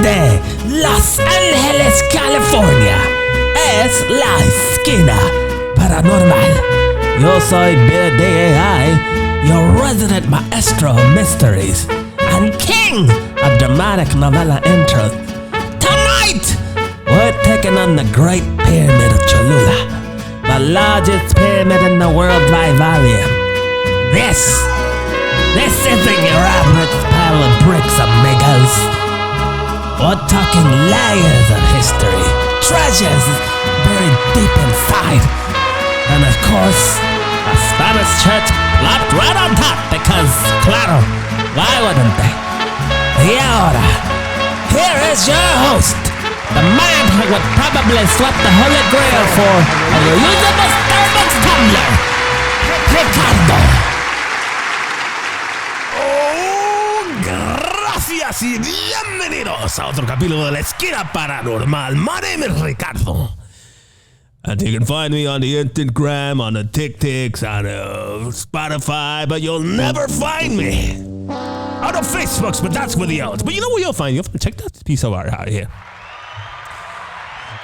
Desde Los Angeles, California, es la esquina paranormal. Yo soy Bill DAI, your resident maestro of mysteries and king of dramatic novella intros. Tonight, we're taking on the Great Pyramid of Cholula, the largest pyramid in the world by volume. This isn't your average pile of bricks, amigos. We're talking layers of history, treasures buried deep inside, and of course, a Spanish church plopped right on top because, claro, why wouldn't they? Y ahora, here is your host, the man who would probably swap the Holy Grail for a reusable Starbucks tumbler, Ricardo. Gracias y bienvenidos a otro capítulo de la esquina paranormal. My name is Ricardo. And you can find me on the Instagram, on the TikToks, on Spotify, but you'll never find me on the Facebooks, but that's with the L's. But you know where you'll find me? Check that piece of art out here.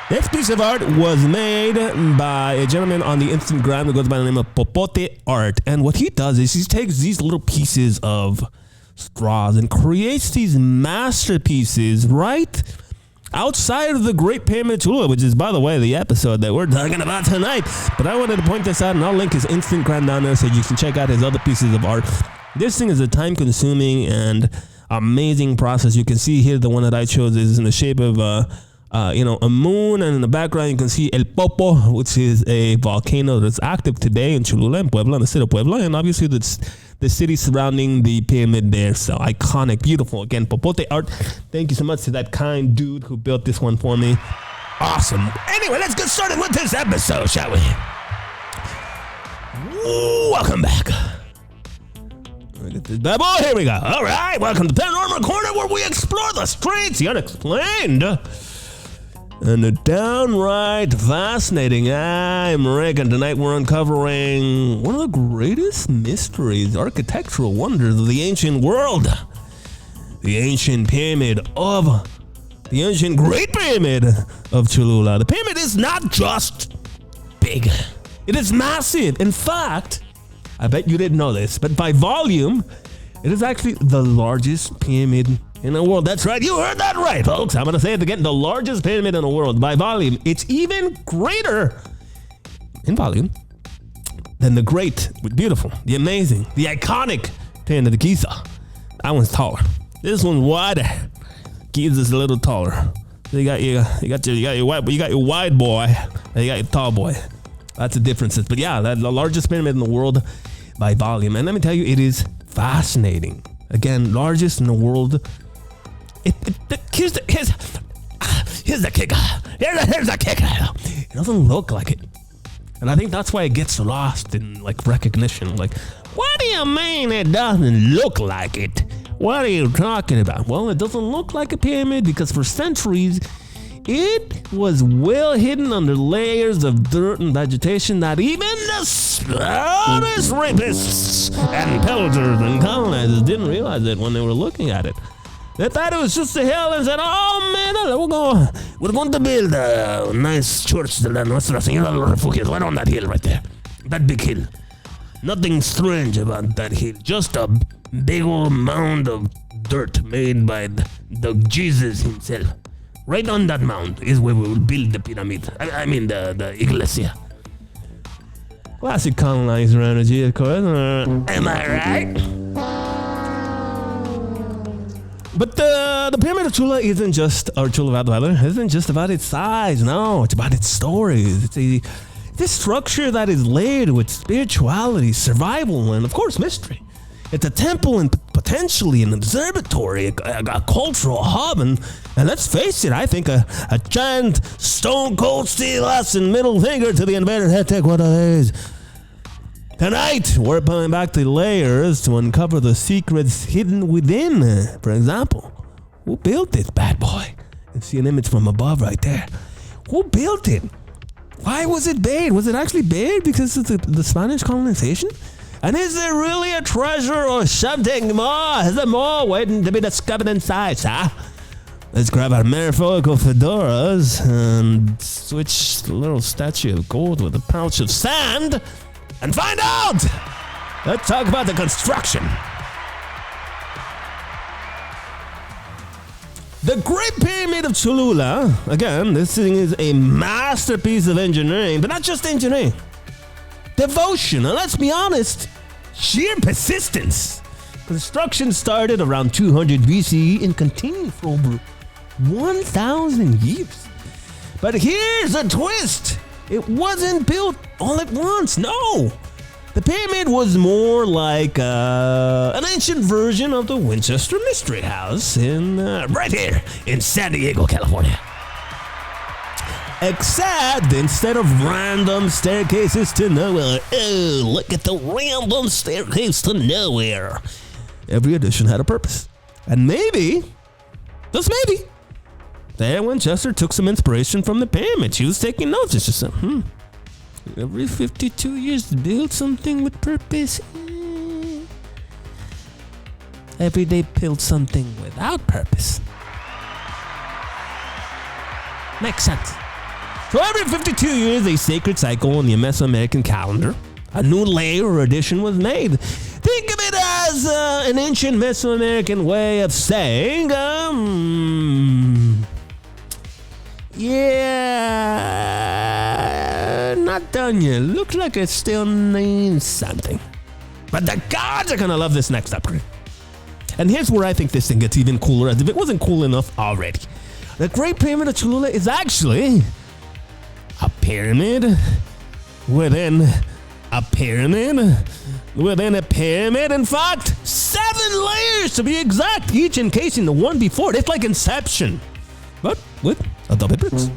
This piece of art was made by a gentleman on the Instagram that goes by the name of Popote Art. And what he does is he takes these little pieces of straws and creates these masterpieces right outside of the Great Pyramid of Cholula, which is, by the way, the episode that we're talking about tonight. But I wanted to point this out, and I'll link his Instagram down there so you can check out his other pieces of art. This thing is a time-consuming and amazing process. You can see here the one that I chose is in the shape of a moon, and in the background you can see El Popo, which is a volcano that's active today in Cholula, in Puebla, in the city of Puebla, and obviously the city surrounding the pyramid there. So iconic, beautiful. Again, Popote Art. Thank you so much to that kind dude who built this one for me. Awesome. Anyway, let's get started with this episode, shall we? Welcome back. Look at this bad boy. Here we go. All right, welcome to Paranormal Corner, where we explore the streets, the unexplained, and the downright fascinating. I'm Rick, and tonight we're uncovering one of the greatest mysteries, architectural wonders of the ancient world. The ancient Great Pyramid of Cholula. The pyramid is not just big. It is massive. In fact, I bet you didn't know this, but by volume, it is actually the largest pyramid in the world. That's right, you heard that right, folks. I'm going to say it again, the largest pyramid in the world by volume. It's even greater in volume than the great, beautiful, the amazing, the iconic pyramid of Giza. That one's taller. This one's wider. Giza's a little taller. So you got your wide boy, and you got your tall boy. That's the differences. But yeah, that's the largest pyramid in the world by volume. And let me tell you, it is fascinating. Again, largest in the world. Here's the kicker. Here's the kicker. It doesn't look like it, and I think that's why it gets lost in recognition. What do you mean it doesn't look like it? What are you talking about? Well, it doesn't look like a pyramid because for centuries it was well hidden under layers of dirt and vegetation that even the smartest rapists and pillagers and colonizers didn't realize it when they were looking at it. They thought it was just a hill and said, "Oh man, we're going to build a nice church de la Nuestra Señora de los Refugios right on that hill right there, that big hill. Nothing strange about that hill, just a big old mound of dirt made by the Jesus himself. Right on that mound is where we will build the pyramid. I mean the iglesia." Classic colonizer energy, of course. Am I right? But the Pyramid of Cholula isn't just about its size. No, it's about its stories. It's this structure that is layered with spirituality, survival, and of course mystery. It's a temple and potentially an observatory, a cultural hub, and let's face it, I think a giant stone cold steel ass and middle finger to the invaders. Hey, take one of these. Tonight, we're pulling back the layers to uncover the secrets hidden within. For example, who built this bad boy? You see an image from above right there. Who built it? Why was it made? Was it actually made because of the Spanish colonization? And is there really a treasure or something more? Is there more waiting to be discovered inside, sir? Let's grab our metaphorical fedoras and switch the little statue of gold with a pouch of sand and find out! Let's talk about the construction. The Great Pyramid of Cholula, again, this thing is a masterpiece of engineering, but not just engineering. Devotion, and let's be honest, sheer persistence. Construction started around 200 BCE and continued for over 1,000 years. But here's a twist. It wasn't built all at once, no. The pyramid was more like an ancient version of the Winchester Mystery House right here in San Diego, California. Except instead of random staircases to nowhere, oh, look at the random staircase to nowhere. Every addition had a purpose. And maybe, just maybe, Diane Winchester took some inspiration from the pyramid. She was taking notes. It's just every 52 years build something with purpose. Every day build something without purpose. Makes sense. So every 52 years, a sacred cycle in the Mesoamerican calendar, a new layer or addition was made. Think of it as an ancient Mesoamerican way of saying, yeah, not done yet. Looks like it still needs something. But the gods are gonna love this next upgrade. And here's where I think this thing gets even cooler, as if it wasn't cool enough already. The Great Pyramid of Cholula is actually a pyramid within a pyramid within a pyramid. In fact, 7 layers to be exact, each encasing the one before it. It's like Inception, but with Adobe bricks.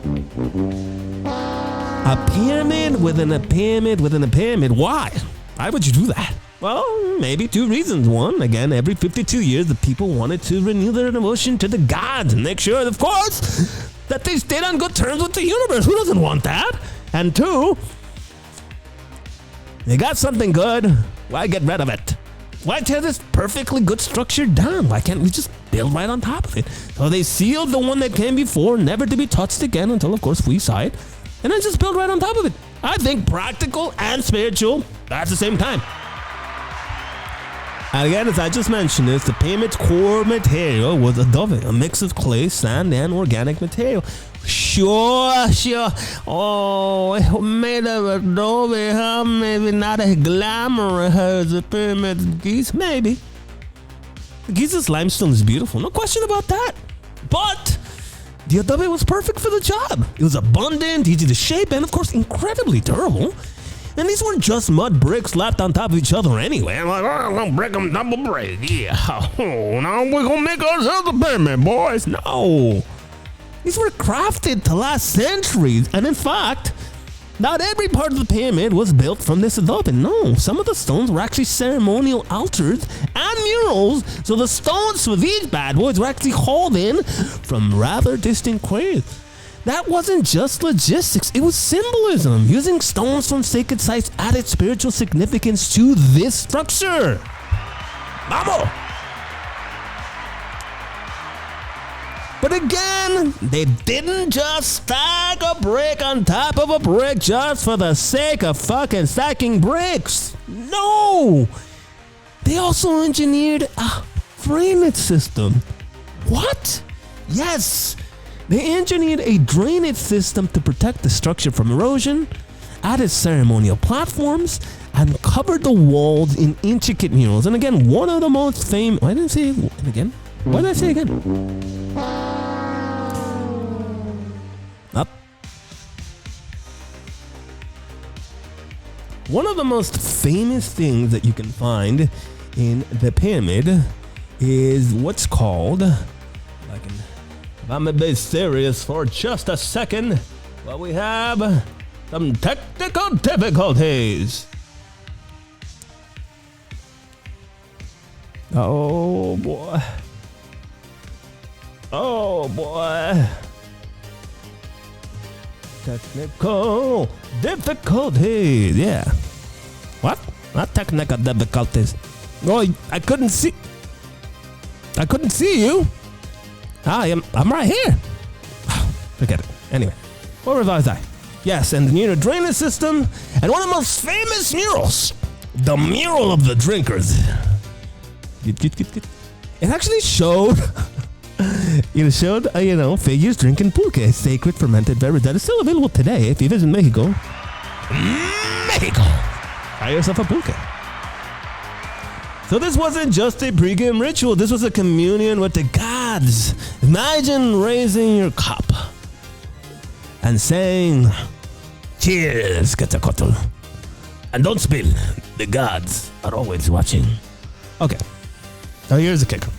A pyramid within a pyramid within a pyramid. Why? Why would you do that? Well, maybe 2 reasons. One, again, every 52 years, the people wanted to renew their devotion to the gods and make sure, of course, that they stayed on good terms with the universe. Who doesn't want that? And 2, they got something good. Why get rid of it? Why tear this perfectly good structure down? Why can't we just build right on top of it? So they sealed the one that came before, never to be touched again until, of course, we saw it, and then just build right on top of it. I think practical and spiritual at the same time. And again, as I just mentioned, the pyramid's core material was adobe, a mix of clay, sand, and organic material. Sure. Oh, made of adobe, huh? Maybe not as glamorous as the pyramid Giza, maybe. Giza's limestone is beautiful, no question about that. But the adobe was perfect for the job. It was abundant, easy to shape, and of course, incredibly durable. And these weren't just mud bricks slapped on top of each other anyway. I'm like, oh, I'm gonna break them double break. Yeah. Oh, now we're gonna make ourselves a pyramid, boys. No. These were crafted to last centuries. And in fact, not every part of the pyramid was built from this adobe. No, some of the stones were actually ceremonial altars and murals. So the stones for these bad boys were actually hauled in from rather distant quarries. That wasn't just logistics, it was symbolism. Using stones from sacred sites added spiritual significance to this structure. Vamos! But again, they didn't just stack a brick on top of a brick just for the sake of fucking stacking bricks. No! They also engineered a drainage system. What? Yes! They engineered a drainage system to protect the structure from erosion, added ceremonial platforms, and covered the walls in intricate murals. And again, one of the most famous... Why did I say it again? Why did I say it again? Up. One of the most famous things that you can find in the pyramid is what's called... If I'm gonna be serious for just a second, well, we have some technical difficulties. Oh boy. Oh boy. Technical difficulties. Yeah. What? Not technical difficulties. Oh, I couldn't see you. I'm right here. Forget it. Anyway, where was I? Yes, and near the drainage system, and one of the most famous murals, the mural of the drinkers. It actually showed, figures drinking pulque, a sacred fermented beverage that is still available today if you visit Mexico. Buy yourself a pulque. So this wasn't just a pregame ritual, this was a communion with the gods. Imagine raising your cup and saying, cheers, Quetzalcoatl. And don't spill, the gods are always watching. Okay, now here's the kicker.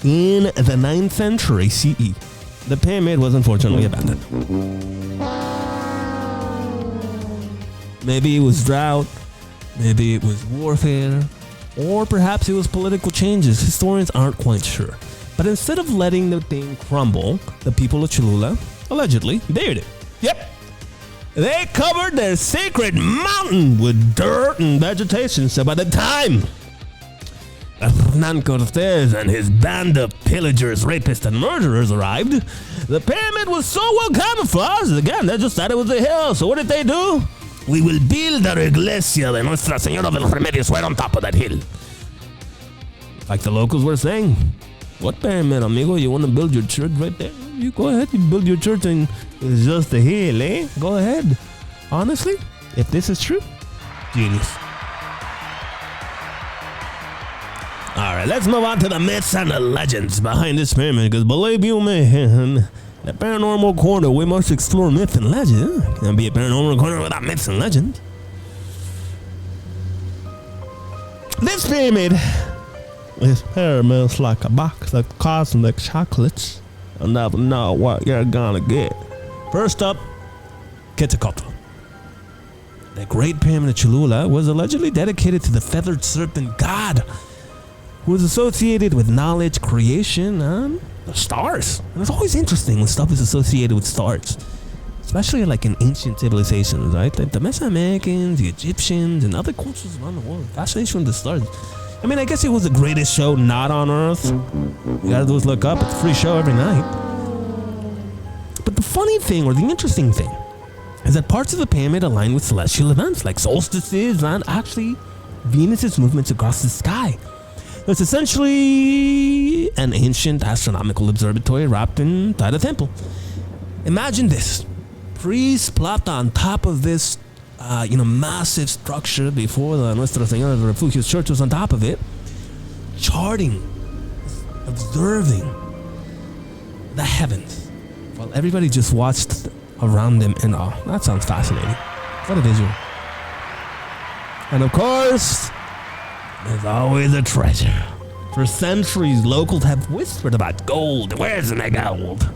In the 9th century CE, the pyramid was unfortunately abandoned. Maybe it was drought, maybe it was warfare, or perhaps it was political changes. Historians aren't quite sure. But instead of letting the thing crumble, the people of Cholula allegedly buried it. Yep. They covered their sacred mountain with dirt and vegetation. So by the time Hernan Cortez and his band of pillagers, rapists, and murderers arrived, the pyramid was so well camouflaged. Again, they just thought it was a hill. So what did they do? We will build our iglesia de Nuestra Señora de los Remedios right on top of that hill. Like the locals were saying, what pyramid, amigo? You want to build your church right there? You go ahead, you build your church and it's just a hill, eh? Go ahead. Honestly, if this is true, genius. Alright, let's move on to the myths and the legends behind this pyramid, because believe you me, the paranormal corner, we must explore myths and legends. Can't be a paranormal corner without myths and legends. This pyramid, this pyramid's like a box of cosmic chocolates. You'll never know what you're gonna get. First up, Quetzalcoatl. The Great Pyramid of Cholula was allegedly dedicated to the feathered serpent god, who was associated with knowledge, creation, and the stars. And it's always interesting when stuff is associated with stars, especially like in ancient civilizations, right? Like the Mesoamericans, the Egyptians, and other cultures around the world. Fascination with the stars. I mean, I guess it was the greatest show not on Earth. You gotta do is look up. It's a free show every night. But the funny thing, or the interesting thing, is that parts of the pyramid align with celestial events like solstices and actually Venus's movements across the sky. It's essentially an ancient astronomical observatory wrapped inside a temple. Imagine this. Priests plopped on top of this massive structure before the Nuestra Señora de Refugio's church was on top of it, charting, observing the heavens, while everybody just watched around them in awe. That sounds fascinating. What a visual. And of course, there's always a treasure. For centuries, locals have whispered about gold. Where's the gold?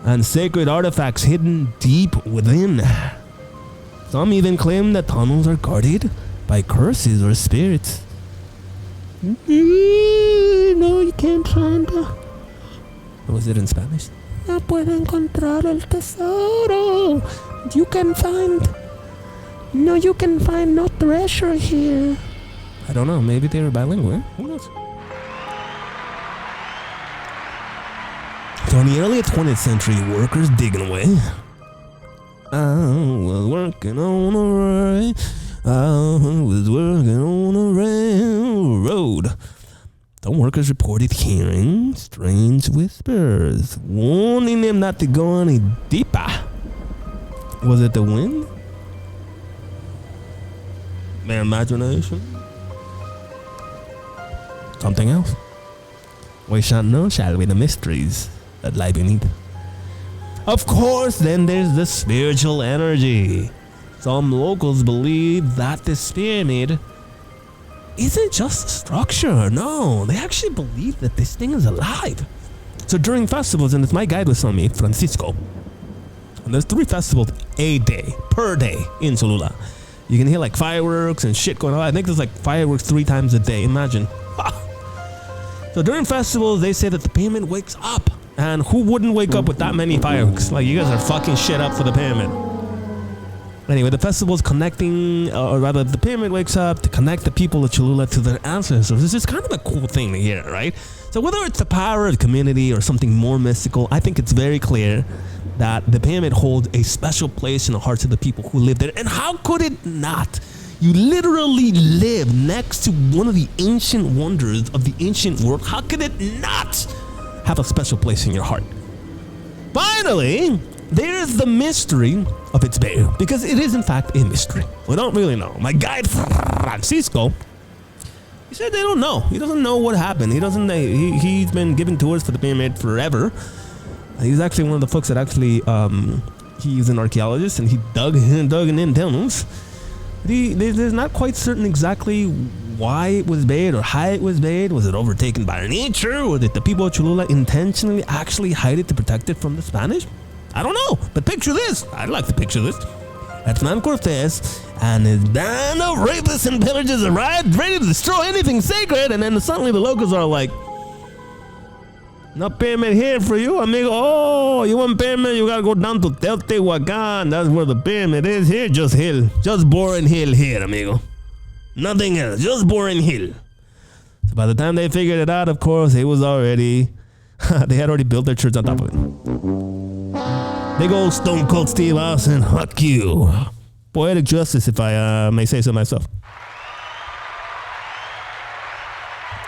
And sacred artifacts hidden deep within. Some even claim that tunnels are guarded by curses or spirits. No, you can't find it. Was it in Spanish? No puedo encontrar el tesoro. You can find no treasure here. I don't know, maybe they were bilingual. Who knows? So in the early 20th century, workers digging away. I was working on a railroad. Some workers reported hearing strange whispers, warning them not to go any deeper. Was it the wind? Their imagination? Something else? We shall know, shall we, the mysteries that lie beneath. Of course, then there's the spiritual energy. Some locals believe that this pyramid isn't just a structure. No, they actually believe that this thing is alive. So during festivals, and it's my guide was telling me, Francisco, and there's 3 festivals per day in Cholula. You can hear like fireworks and shit going on. I think there's like fireworks 3 times a day. Imagine. So during festivals, they say that the pyramid wakes up. And who wouldn't wake up with that many fireworks? Like, you guys are fucking shit up for the pyramid. Anyway, the festival is connecting, or rather the pyramid wakes up to connect the people of Cholula to their ancestors. This is kind of a cool thing to hear, right? So whether it's the power of the community or something more mystical, I think it's very clear that the pyramid holds a special place in the hearts of the people who live there. And how could it not? You literally live next to one of the ancient wonders of the ancient world. How could it not have a special place in your heart? Finally, there's the mystery of its burial, because it is in fact a mystery. We don't really know. My guide Francisco, he said they don't know. He doesn't know what happened. He doesn't. He's been giving tours for the pyramid forever. He's actually one of the folks that actually he's an archaeologist, and he dug in tunnels. There's not quite certain exactly why it was buried or how it was buried. Was it overtaken by nature, or did the people of Cholula intentionally actually hide it to protect it from the Spanish? I don't know, but picture this. I'd like to picture this. Hernán Cortés and his band of rapists and pillagers arrived ready to destroy anything sacred, and then suddenly the locals are like, no pyramid here for you, amigo. Oh, you want pyramid? You gotta go down to Teotihuacan. That's where the pyramid is. Here, just hill. Just boring hill here, amigo. Nothing else. Just boring hill. So by the time they figured it out, of course, it was already... they had already built their church on top of it. Big old Stone Cold Steve Austin. Fuck you. Poetic justice, if I may say so myself.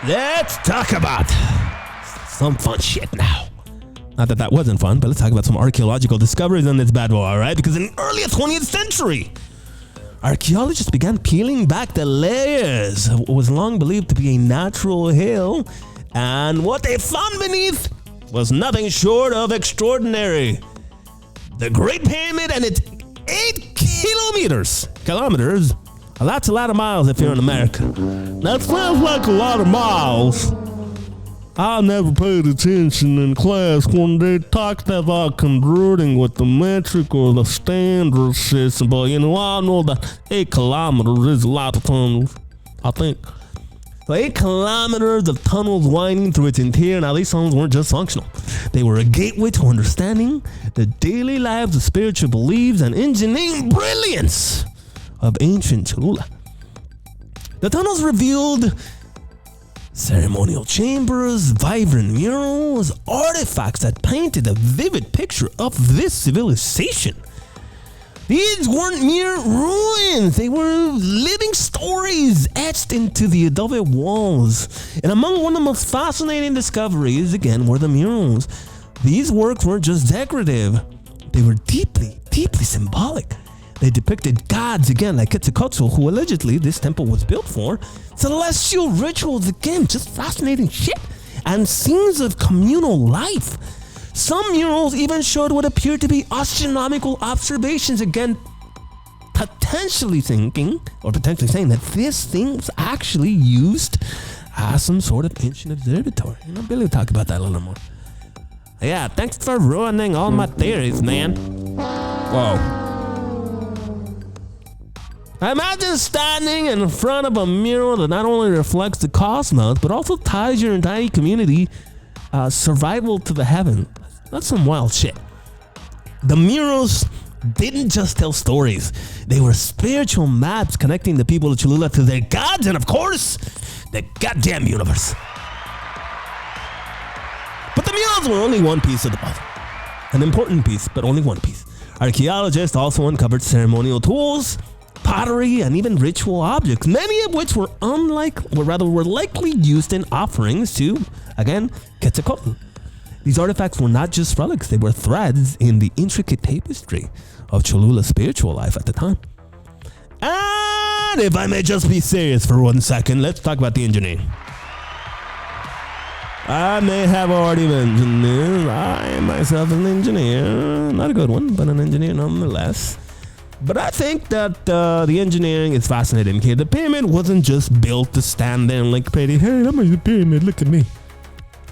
Let's talk about some fun shit now. Not that wasn't fun, but let's talk about some archaeological discoveries on this bad boy, alright? Because in the early 20th century, archaeologists began peeling back the layers of what was long believed to be a natural hill, and what they found beneath was nothing short of extraordinary. The Great Pyramid and its 8 kilometers. That's a lot of miles if you're in America. That sounds like a lot of miles. I never paid attention in class when they talked about converting with the metric or the standard system, but I know that 8 kilometers is a lot of tunnels, I think. So 8 kilometers of tunnels winding through its interior. Now these tunnels weren't just functional. They were a gateway to understanding the daily lives, the spiritual beliefs, and engineering brilliance of ancient Cholula. The tunnels revealed ceremonial chambers, vibrant murals, artifacts that painted a vivid picture of this civilization. These weren't mere ruins, they were living stories etched into the adobe walls. And among one of the most fascinating discoveries, again, were the murals. These works weren't just decorative, they were deeply, deeply symbolic. They depicted gods, again, like Quetzalcoatl, who allegedly this temple was built for, celestial rituals, again, just fascinating shit, and scenes of communal life. Some murals even showed what appeared to be astronomical observations, again, potentially saying that this thing was actually used as some sort of ancient observatory. And I'll be able to talk about that a little more. Yeah, thanks for ruining all my theories, man. Whoa. Imagine standing in front of a mural that not only reflects the cosmos, but also ties your entire community survival to the heaven. That's some wild shit. The murals didn't just tell stories. They were spiritual maps connecting the people of Cholula to their gods and, of course, the goddamn universe. But the murals were only one piece of the puzzle. An important piece, but only one piece. Archaeologists also uncovered ceremonial tools, pottery, and even ritual objects, many of which were likely used in offerings to, again, Quetzalcoatl. These artifacts were not just relics, they were threads in the intricate tapestry of Cholula's spiritual life at the time. And if I may just be serious for 1 second, let's talk about the engineering. I may have already mentioned this. I am myself an engineer, not a good one, but an engineer nonetheless. But I think that the engineering is fascinating here. The pyramid wasn't just built to stand there and like pretty, hey, I'm a pyramid, look at me.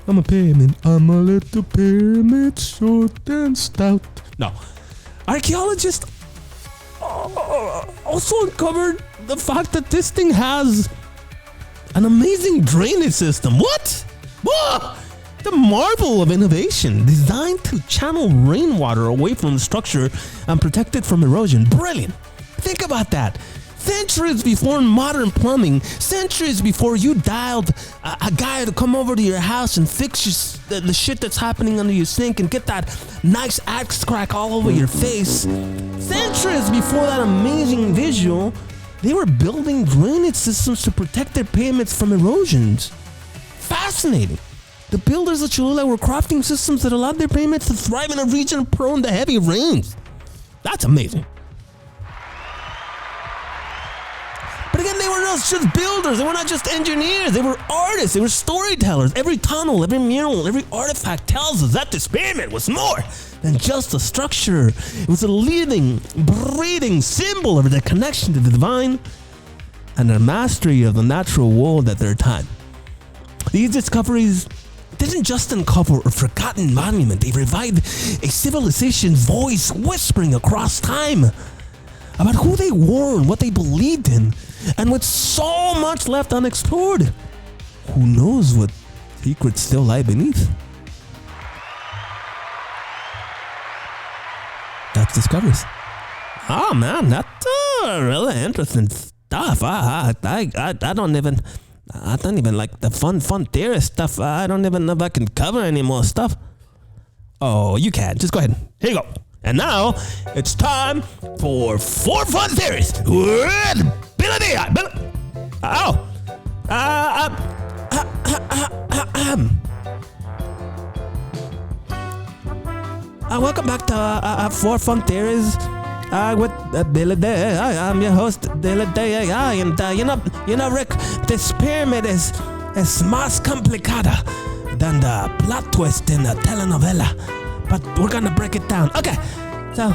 I'm a pyramid. I'm a little pyramid, short and stout. No. Archaeologists also uncovered the fact that this thing has an amazing drainage system. What? Whoa! The marvel of innovation, designed to channel rainwater away from the structure and protect it from erosion. Brilliant. Think about that. Centuries before modern plumbing, centuries before you dialed a guy to come over to your house and fix the shit that's happening under your sink and get that nice axe crack all over your face. Centuries before that amazing visual, they were building drainage systems to protect their pavements from erosions. Fascinating. The builders of Cholula were crafting systems that allowed their pavements to thrive in a region prone to heavy rains. That's amazing. But again, they were not just builders, they were not just engineers, they were artists, they were storytellers. Every tunnel, every mural, every artifact tells us that this pavement was more than just a structure. It was a living, breathing symbol of their connection to the divine and their mastery of the natural world at their time. These discoveries didn't just uncover a forgotten monument, they revived a civilization's voice whispering across time about who they were and what they believed in. And with so much left unexplored, who knows what secrets still lie beneath? That's discoveries. Oh man, that's really interesting stuff. I don't even like the fun theorist stuff. I don't even know if I can cover any more stuff. Oh, you can. Just go ahead. Here you go. And now it's time for 4 fun theories with Billy. Welcome back to 4 Fun Theories with Billy Day. I'm your host, Billy Day. And you know, Rick, this pyramid is más complicada than the plot twist in a telenovela. But we're gonna break it down. Okay, so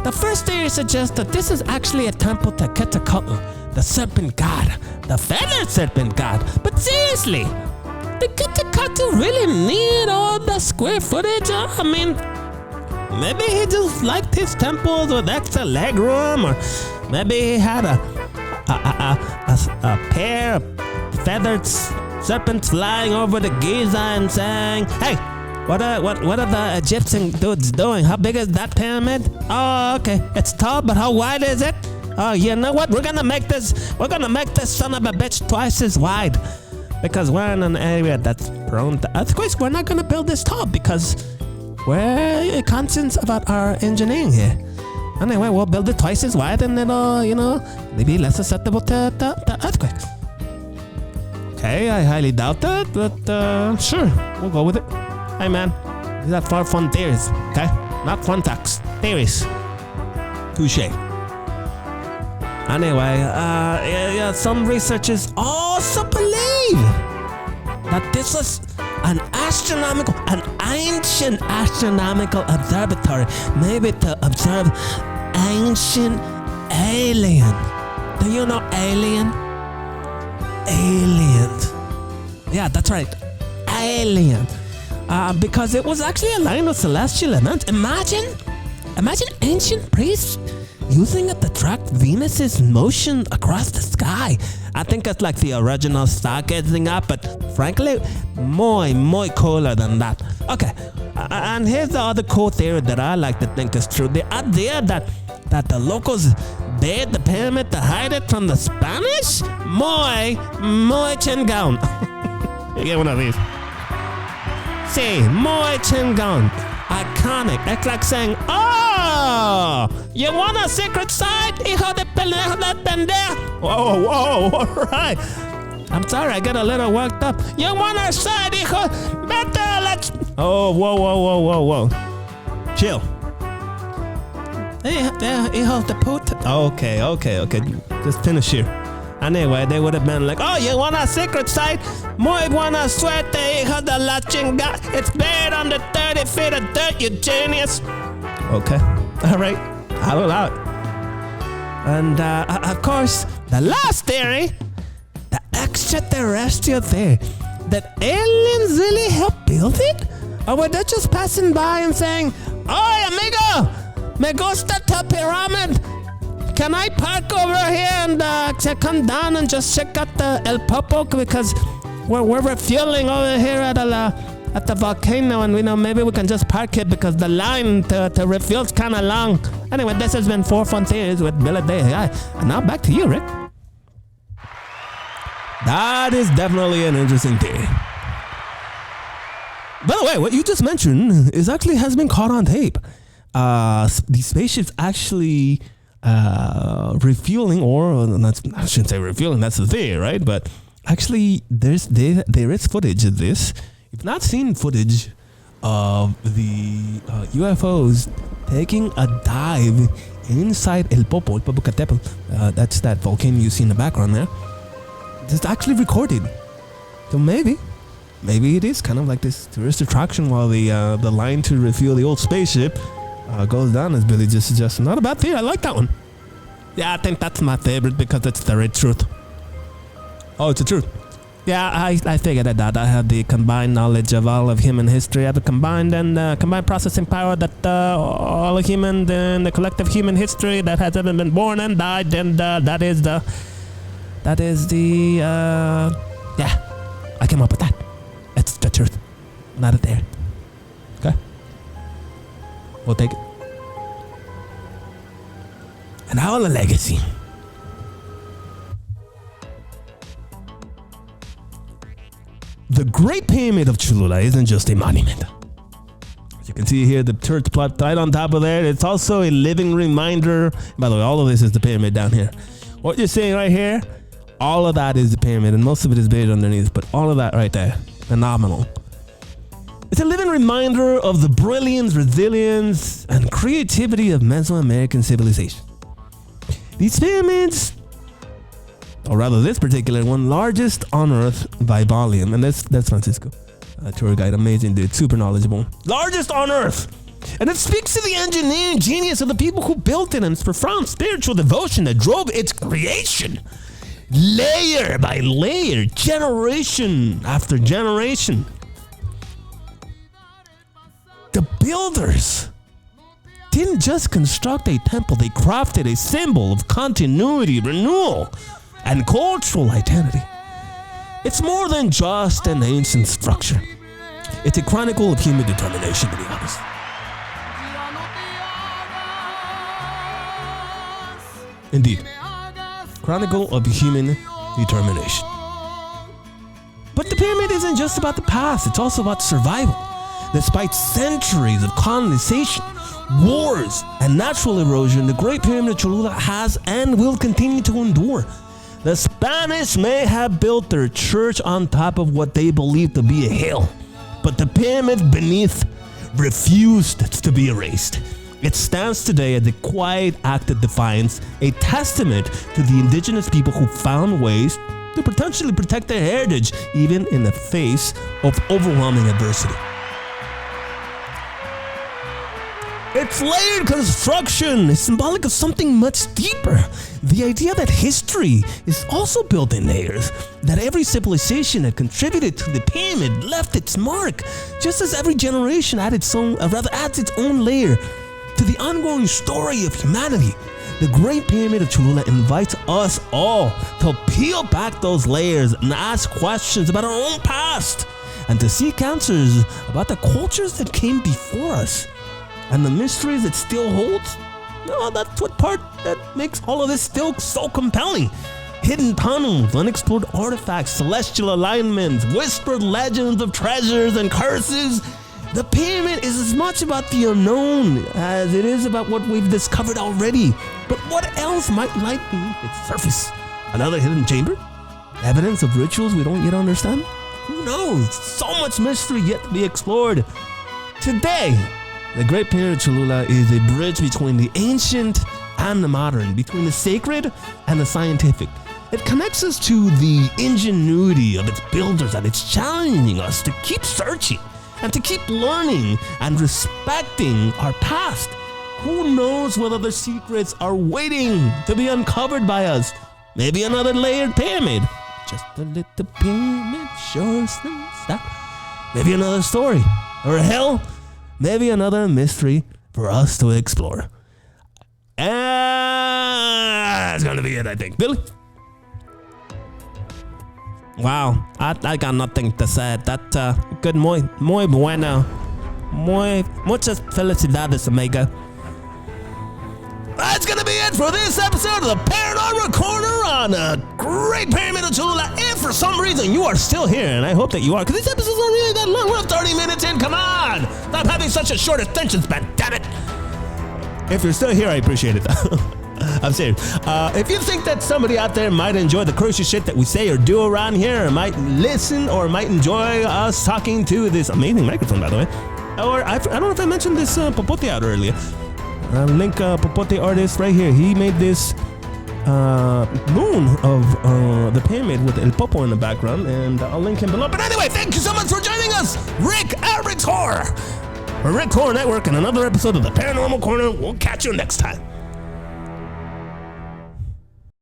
the first theory suggests that this is actually a temple to Quetzalcoatl, the serpent god, the feathered serpent god. But seriously, did Quetzalcoatl really need all the square footage? I mean, maybe he just liked his temples with extra leg room, or maybe he had a pair of feathered serpents flying over the Giza and saying, "Hey, what are the Egyptian dudes doing? How big is that pyramid? Oh, okay, it's tall, but how wide is it? Oh, you know what? We're gonna make this son of a bitch twice as wide, because we're in an area that's prone to earthquakes. We're not gonna build this tall because we're conscious about our engineering here. Anyway, we'll build it twice as wide, and it'll, maybe less susceptible to earthquakes." Okay, I highly doubt that, but sure, we'll go with it. Hey man, these are 4 fun theories, okay? Not fun facts, theories. Touché. Anyway, some researchers also believe that this was an ancient astronomical observatory, maybe to observe ancient alien. Do you know alien? Aliens. Yeah, that's right. Alien. Because it was actually a line of celestial events. Imagine ancient priests using it to track Venus's motion across the sky. I think it's like the original stargazing app, but frankly, muy cooler than that. Okay, and here's the other cool theory that I like to think is true. The idea that the locals bade the pyramid to hide it from the Spanish? Muy chingón. You get one of these. Sí, muy chingón. Iconic. It's like saying, "Oh, you want a secret side? Hijo de pendejo." Whoa, all right. I'm sorry, I got a little worked up. You want a side, hijo? Better, let's... Oh, whoa. Chill. Hijo de puta. Okay. Just finish here. Anyway, they would have been like, "Oh, you want a secret site? Muy buena suerte, hijo de la chinga. It's buried under 30 feet of dirt, you genius." Okay, all right, I'll allow it. And of course, the last theory, the extraterrestrial theory, that aliens really helped build it? Or were they just passing by and saying, "Oye, amigo, me gusta tu pyramid. Can I park over here and come down and just check out El Popo, because we're refueling over here at the volcano, and maybe we can just park it because the line to refuel's kind of long. Anyway, this has been 4 Fun Theories with Billy the AI. And now back to you, Rick. That is definitely an interesting theory. By the way, what you just mentioned is actually has been caught on tape. These spaceships actually refueling, or I shouldn't say refueling, that's the theory, right? But actually, there is footage of this. If you've not seen footage of the UFOs taking a dive inside El Popocatépetl, that's that volcano you see in the background there. It's actually recorded. So maybe it is kind of like this tourist attraction while the line to refuel the old spaceship goes down, as Billy just suggested. Not a bad theory. I like that one. Yeah, I think that's my favorite because it's the red truth. Oh, it's the truth. Yeah, I figured that I have the combined knowledge of all of human history. I have the combined processing power that all of human and the collective human history that has ever been born and died, and that is the yeah, I came up with that. It's the truth, not a theory. Okay, we'll take it. And now the legacy. The Great Pyramid of Cholula isn't just a monument. As you can see here, the church plot right on top of there. It's also a living reminder. By the way, all of this is the pyramid down here. What you're seeing right here, all of that is the pyramid, and most of it is buried underneath, but all of that right there, phenomenal. It's a living reminder of the brilliance, resilience, and creativity of Mesoamerican civilization. These pyramids, or rather this particular one, largest on Earth by volume, and that's Francisco, tour guide, amazing dude, super knowledgeable. Largest on Earth, and it speaks to the engineering genius of the people who built it, and it's profound spiritual devotion that drove its creation, layer by layer, generation after generation. The builders didn't just construct a temple, they crafted a symbol of continuity, renewal, and cultural identity. It's more than just an ancient structure. It's a chronicle of human determination, to be honest. Indeed, chronicle of human determination. But the pyramid isn't just about the past, it's also about survival. Despite centuries of colonization, wars, and natural erosion, the Great Pyramid of Cholula has and will continue to endure. The Spanish may have built their church on top of what they believed to be a hill, but the pyramid beneath refused to be erased. It stands today as a quiet act of defiance, a testament to the indigenous people who found ways to potentially protect their heritage, even in the face of overwhelming adversity. Its layered construction is symbolic of something much deeper. The idea that history is also built in layers, that every civilization that contributed to the pyramid left its mark, just as every generation adds its own layer to the ongoing story of humanity. The Great Pyramid of Cholula invites us all to peel back those layers and ask questions about our own past, and to seek answers about the cultures that came before us. And the mysteries it still holds? No, that's what part that makes all of this still so compelling. Hidden tunnels, unexplored artifacts, celestial alignments, whispered legends of treasures and curses. The pyramid is as much about the unknown as it is about what we've discovered already. But what else might lie beneath its surface? Another hidden chamber? Evidence of rituals we don't yet understand? Who knows? So much mystery yet to be explored. Today, the Great Pyramid of Cholula is a bridge between the ancient and the modern, between the sacred and the scientific. It connects us to the ingenuity of its builders, and it's challenging us to keep searching and to keep learning and respecting our past. Who knows what other secrets are waiting to be uncovered by us? Maybe another layered pyramid. Just a little pyramid, sure stop. Maybe another story. Or hell, maybe another mystery for us to explore. And that's gonna be it, I think. Billy? Wow, I got nothing to say. That good, muy bueno. Muchas felicidades, amiga. it for this episode of the Paranormal Corner on the Great Pyramid of Cholula. If for some reason you are still here, and I hope that you are, because these episodes aren't really that long. We're 30 minutes in. Come on. Stop having such a short attention span. Damn it. If you're still here, I appreciate it. I'm serious. If you think that somebody out there might enjoy the crazy shit that we say or do around here, or might listen or might enjoy us talking to this amazing microphone, by the way, or I don't know if I mentioned this Popote out earlier. Link Popote artist right here. He made this moon of the pyramid with El Popo in the background, and I'll link him below. But anyway, thank you so much for joining us, Rick at Rick's Horror, or Rick Horror Network, in another episode of the Paranormal Corner. We'll catch you next time.